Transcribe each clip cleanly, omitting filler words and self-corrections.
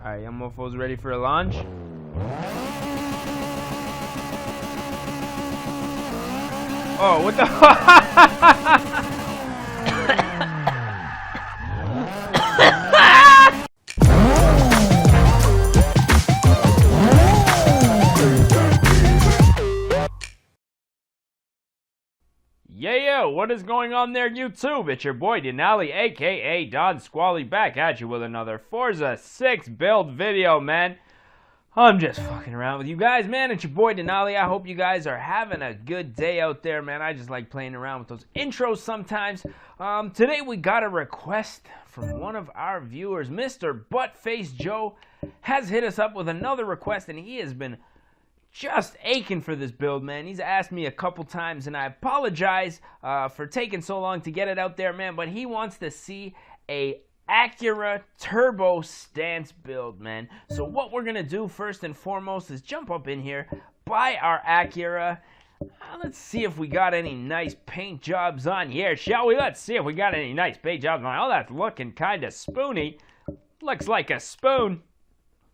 Alright, young mofo's ready for a launch. Oh, what the Yeah, what is going on there, YouTube? It's your boy Denali, aka Don Squally, back at you with another Forza 6 build video, man. I'm just fucking around with you guys, man. It's your boy Denali. I hope you guys are having a good day out there, man. I just like playing around with those intros sometimes. Today we got a request from one of our viewers. Mr. Buttface Joe has hit us up with another request, and he has been just aching for this build, man. He's asked me a couple times, and I apologize for taking so long to get it out there, man, but he wants to see a Acura turbo stance build, man. So what we're gonna do first and foremost is jump up in here, buy our Acura. Let's see if we got any nice paint jobs on here, shall we? Let's see if we got any nice paint jobs on. Oh, that's looking kind of spoony. Looks like a spoon.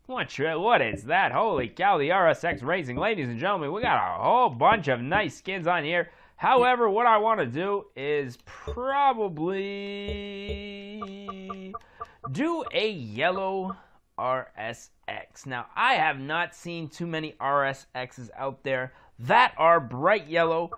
What is that? Holy cow, the RSX Racing. Ladies and gentlemen, we got a whole bunch of nice skins on here. However, what I want to do is probably do a yellow RSX. Now, I have not seen too many RSXs out there that are bright yellow.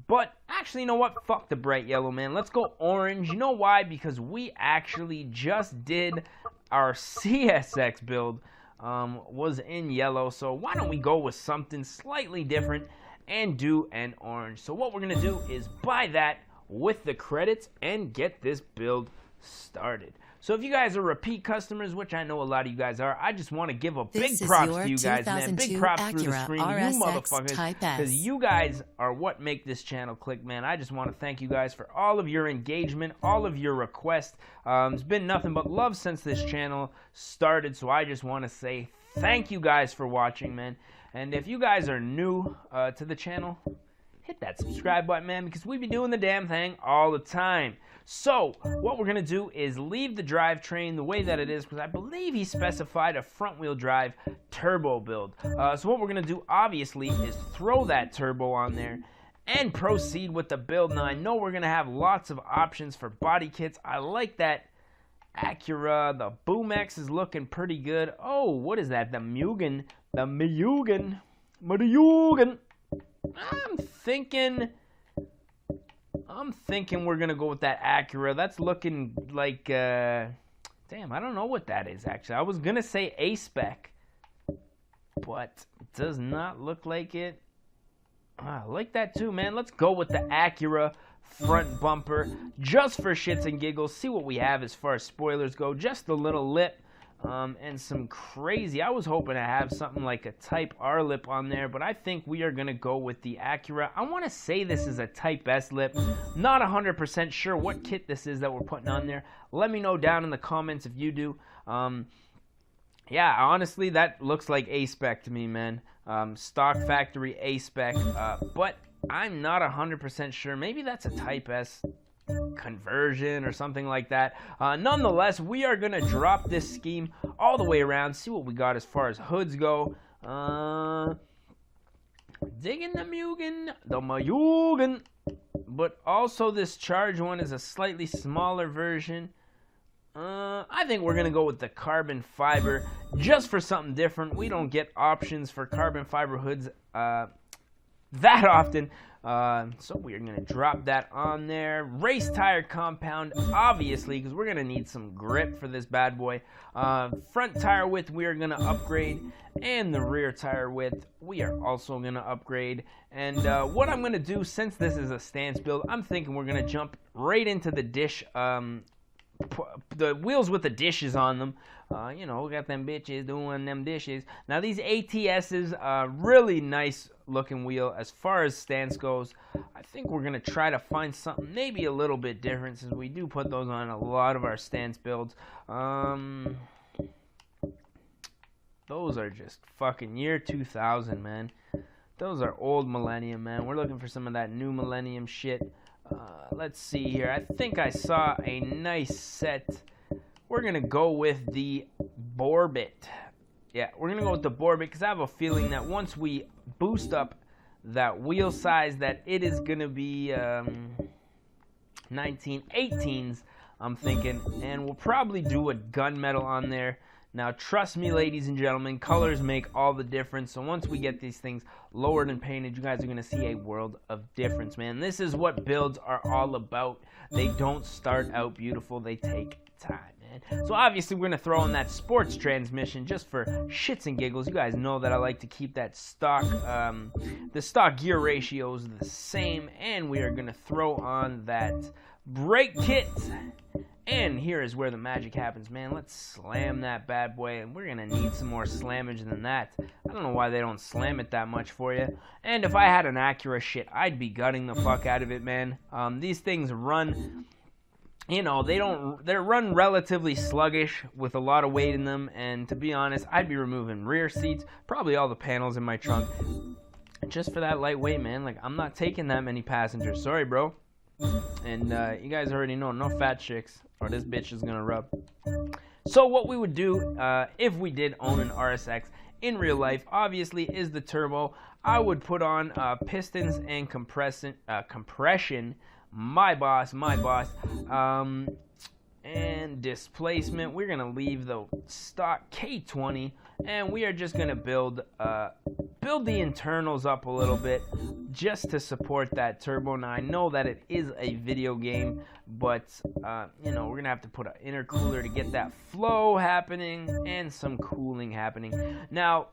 But actually, you know what? Fuck the bright yellow, man. Let's go orange. You know why? Because we actually just did our CSX build. Was in yellow, so why don't we go with something slightly different and do an orange. So what we're gonna do is buy that with the credits and get this build started. So if you guys are repeat customers, which I know a lot of you guys are, I just want to give a big props to you guys, man. Big props through the screen, you motherfuckers, because you guys are what make this channel click, man. I just want to thank you guys for all of your engagement, all of your requests. It's been nothing but love since this channel started, so I just want to say thank you guys for watching, man. And if you guys are new to the channel, hit that subscribe button, man, because we be doing the damn thing all the time. So, what we're going to do is leave the drivetrain the way that it is, because I believe he specified a front-wheel drive turbo build. So what we're going to do, obviously, is throw that turbo on there and proceed with the build. Now, I know we're going to have lots of options for body kits. I like that Acura. The Boom X is looking pretty good. Oh, what is that? The Mugen. The Mugen. I'm thinking we're gonna go with that Acura. That's looking like damn, I don't know what that is actually. I was gonna say A-Spec, but it does not look like it. I like that too, man. Let's go with the Acura front bumper just for shits and giggles. See what we have as far as spoilers go. Just a little lip. And some crazy, I was hoping to have something like a Type R lip on there, but I think we are going to go with the Acura. I want to say this is a Type S lip. Not 100% sure what kit this is that we're putting on there. Let me know down in the comments if you do. Yeah, honestly, that looks like A-Spec to me, man. Stock factory A-Spec, but I'm not 100% sure. Maybe that's a Type S conversion or something like that. Nonetheless, we are gonna drop this scheme all the way around, see what we got as far as hoods go. Digging the Mugen, but also this Charge one is a slightly smaller version. I think we're gonna go with the carbon fiber just for something different. We don't get options for carbon fiber hoods that often. So we're going to drop that on there. Race tire compound, obviously, because we're going to need some grip for this bad boy. Front tire width, we are going to upgrade. And the rear tire width, we are also going to upgrade. And what I'm going to do, since this is a stance build, I'm thinking we're going to jump right into the dish. The wheels with the dishes on them. You know, got them bitches doing them dishes. Now, these ATSs, really nice looking wheel as far as stance goes. I think we're going to try to find something maybe a little bit different, since we do put those on a lot of our stance builds. Those are just fucking year 2000, man. Those are old millennium, man. We're looking for some of that new millennium shit. Let's see here. I think I saw a nice set. We're going to go with the Borbit. Yeah, we're going to go with the Borbit because I have a feeling that once we boost up that wheel size, that it is going to be 1918s, I'm thinking. And we'll probably do a gunmetal on there. Now, trust me, ladies and gentlemen, colors make all the difference. So once we get these things lowered and painted, you guys are going to see a world of difference, man. This is what builds are all about. They don't start out beautiful. They take time, man. So obviously, we're going to throw in that sports transmission just for shits and giggles. You guys know that I like to keep that stock, the stock gear ratios the same. And we are going to throw on that brake kit. And here is where the magic happens, man. Let's slam that bad boy, and we're going to need some more slammage than that. I don't know why they don't slam it that much for you. And if I had an Acura, shit, I'd be gutting the fuck out of it, man. These things run, you know, they run relatively sluggish with a lot of weight in them. And to be honest, I'd be removing rear seats, probably all the panels in my trunk, just for that lightweight, man. Like, I'm not taking that many passengers. Sorry, bro. And you guys already know, no fat chicks, or this bitch is gonna rub. So what we would do if we did own an RSX in real life, obviously, is the turbo. I would put on pistons and compression. My boss. And displacement. We're gonna leave the stock K20, and we are just gonna build the internals up a little bit just to support that turbo. Now I know that it is a video game, but you know, we're gonna have to put an intercooler to get that flow happening and some cooling happening. Now,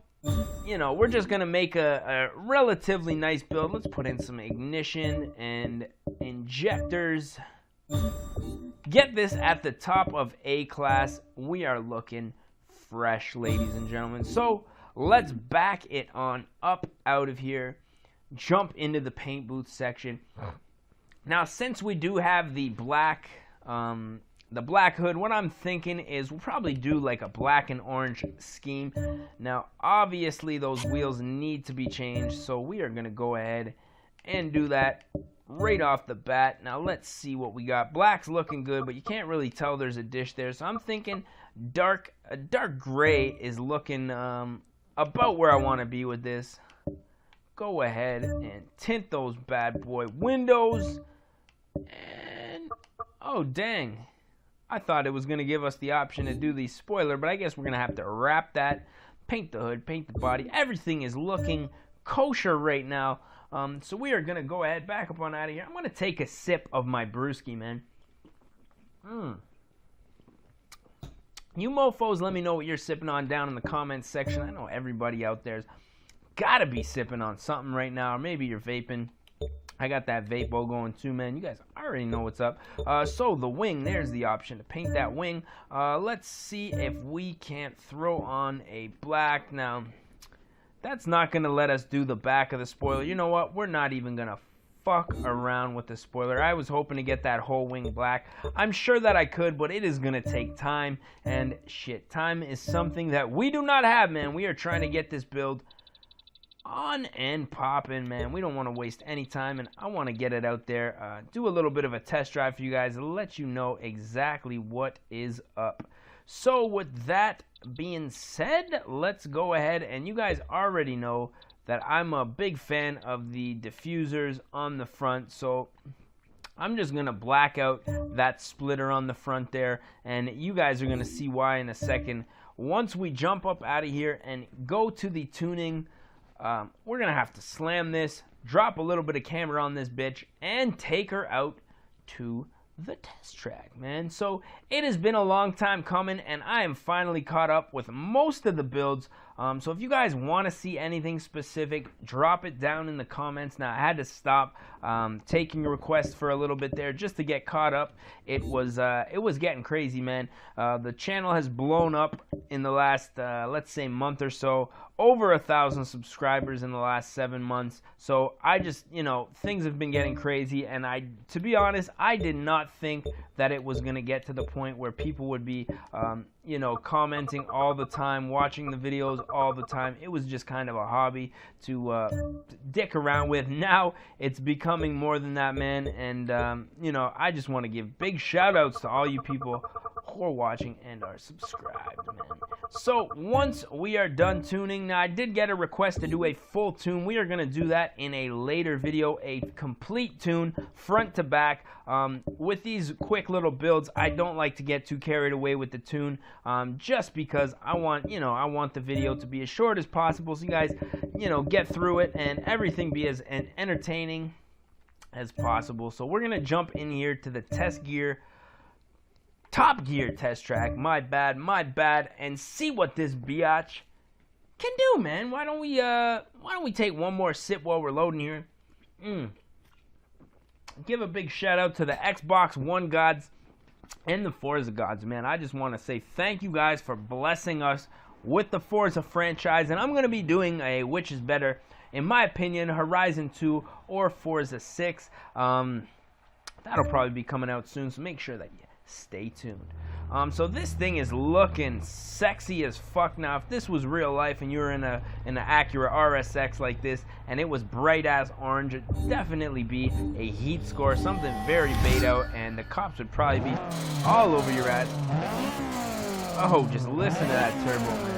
you know, we're just gonna make a relatively nice build. Let's put in some ignition and injectors. Get this at the top of A class. We are looking fresh, ladies and gentlemen. So let's back it on up out of here. Jump into the paint booth section. Now, since we do have the black hood, what I'm thinking is we'll probably do like a black and orange scheme. Now, obviously, those wheels need to be changed, so we are going to go ahead and do that right off the bat. Now let's see what we got. Black's looking good, but you can't really tell there's a dish there. So I'm thinking dark gray is looking about where I want to be with this. Go ahead and tint those bad boy windows. And oh dang, I thought it was going to give us the option to do the spoiler, but I guess we're going to have to wrap that, paint the hood, paint the body. Everything is looking kosher right now. So we are going to go ahead, back up on out of here. I'm going to take a sip of my brewski, man. You mofos, let me know what you're sipping on down in the comments section. I know everybody out there's got to be sipping on something right now, or maybe you're vaping. I got that vapo going too, man. You guys already know what's up. So the wing, there's the option to paint that wing. Let's see if we can't throw on a black. Now, that's not going to let us do the back of the spoiler. You know what? We're not even going to fuck around with the spoiler. I was hoping to get that whole wing black. I'm sure that I could, but it is going to take time. And shit, time is something that we do not have, man. We are trying to get this build on and popping, man. We don't want to waste any time, and I want to get it out there. Do a little bit of a test drive for you guys to let you know exactly what is up. So with that being said, let's go ahead, and you guys already know that I'm a big fan of the diffusers on the front, so I'm just going to black out that splitter on the front there, and you guys are going to see why in a second. Once we jump up out of here and go to the tuning, we're going to have to slam this, drop a little bit of camera on this bitch, and take her out to the test track, man. So it has been a long time coming, and I am finally caught up with most of the builds. So if you guys want to see anything specific, drop it down in the comments. Now, I had to stop taking requests for a little bit there just to get caught up. It was getting crazy, man. The channel has blown up in the last, let's say, month or so. Over 1,000 subscribers in the last 7 months. So I just, you know, things have been getting crazy, and to be honest, I did not think that it was going to get to the point where people would be, you know, commenting all the time, watching the videos all the time. It was just kind of a hobby to dick around with. Now it's becoming more than that, man, and, you know, I just want to give big shout outs to all you people who are watching and are subscribed, man. So once we are done tuning, now I did get a request to do a full tune. We are going to do that in a later video, a complete tune front to back. With these quick little builds, I don't like to get too carried away with the tune, just because I want the video to be as short as possible, so you guys, get through it and everything be as entertaining as possible. So we're going to jump in here to the Top Gear test track, my bad, and see what this biatch can do, man. Why don't we take one more sip while we're loading here? Give a big shout out to the Xbox One gods and the Forza gods, man. I just want to say thank you guys for blessing us with the Forza franchise, and I'm going to be doing a which is better, in my opinion, Horizon 2 or Forza 6. That'll probably be coming out soon, so make sure that you stay tuned. So this thing is looking sexy as fuck. Now, if this was real life and you were in an Acura RSX like this and it was bright ass orange, it'd definitely be a heat score, something very beta, and the cops would probably be all over your ass. Oh, just listen to that turbo, man.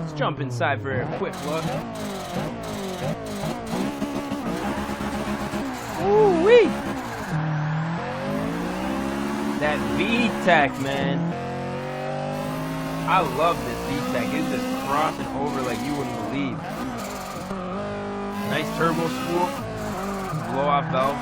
Let's jump inside for a quick look. Ooh-wee! That VTEC, man. I love this VTEC. It's just crossing over like you wouldn't believe. Nice turbo spool. Blow off valve.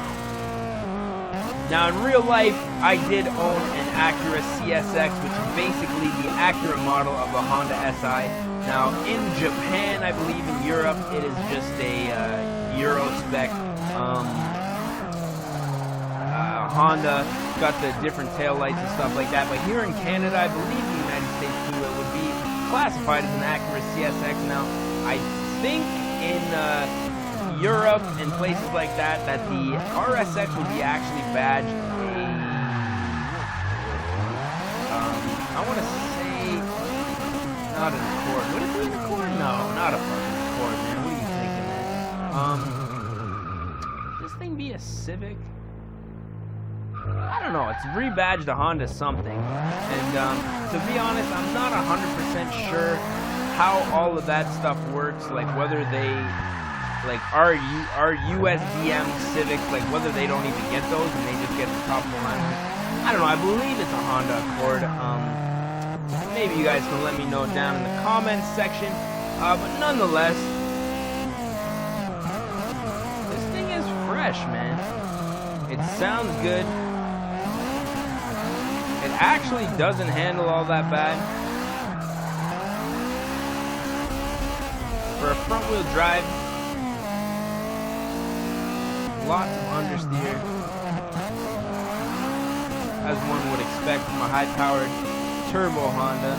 Now in real life, I did own an Acura CSX, which is basically the Acura model of a Honda SI. Now in Japan, I believe in Europe, it is just a Euro spec Honda. Got the different tail lights and stuff like that, but here in Canada, I believe in the United States too, it would be classified as an Acura CSX. Now, I think in Europe and places like that, that the RSX would be actually badged a, I want to say, not an Accord. Would it be an Accord? No, not a fucking Accord, man. What are you thinking, man? This thing be a Civic? I don't know, it's rebadged a Honda something, and to be honest, I'm not 100% sure how all of that stuff works, like whether they, like our USDM Civics, like whether they don't even get those and they just get the top of the line. I don't know, I believe it's a Honda Accord. Maybe you guys can let me know down in the comments section, but nonetheless, this thing is fresh, man. It sounds good. It actually doesn't handle all that bad. For a front wheel drive, lots of understeer, as one would expect from a high-powered turbo Honda.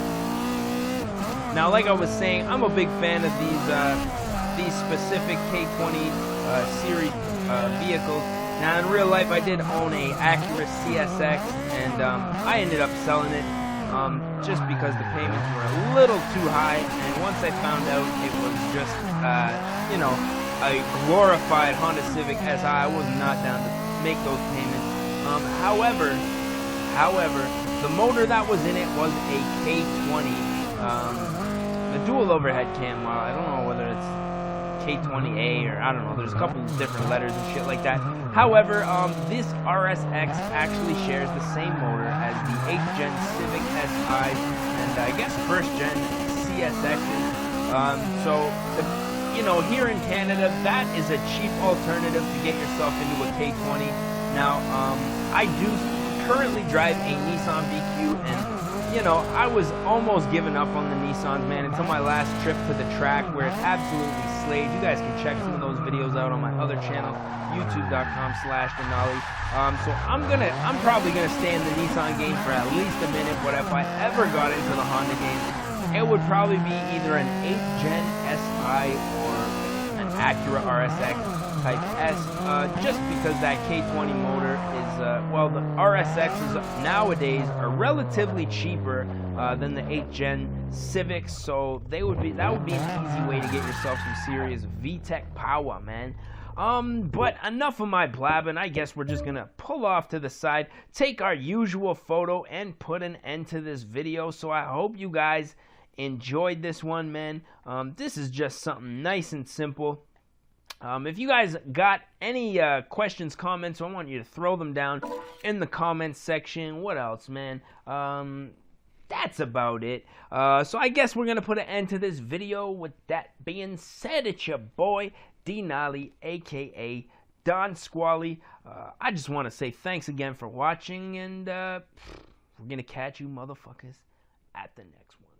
Now, like I was saying, I'm a big fan of these specific K20 series vehicles. Now, in real life, I did own a Acura CSX, and I ended up selling it just because the payments were a little too high, and once I found out it was just, a glorified Honda Civic SI, I was not down to make those payments. However, the motor that was in it was a K20, the dual overhead cam model. I don't know whether it's K20A or I don't know, there's a couple different letters and shit like that. However, this RSX actually shares the same motor as the 8th gen Civic SIs and I guess 1st gen CSXs. Here in Canada, that is a cheap alternative to get yourself into a K20. Now, I do currently drive a Nissan BQ, and I was almost giving up on the Nissans, man, until my last trip to the track where it absolutely slayed. You guys can check some of those videos out on my other channel, youtube.com/Denali. So I'm probably gonna stay in the Nissan game for at least a minute, but if I ever got into the Honda game, it would probably be either an 8th gen SI or an Acura RSX Type S, just because that K20 motor is, the RSXs nowadays are relatively cheaper than the 8th gen Civics, so that would be an easy way to get yourself some serious VTEC power, man. But enough of my blabbing. I guess we're just gonna pull off to the side, take our usual photo, and put an end to this video. So I hope you guys enjoyed this one, man. This is just something nice and simple. If you guys got any questions, comments, I want you to throw them down in the comments section. What else, man? That's about it. So I guess we're going to put an end to this video. With that being said, it's your boy, D Nolly, a.k.a. Don Squally. I just want to say thanks again for watching, and we're going to catch you motherfuckers at the next one.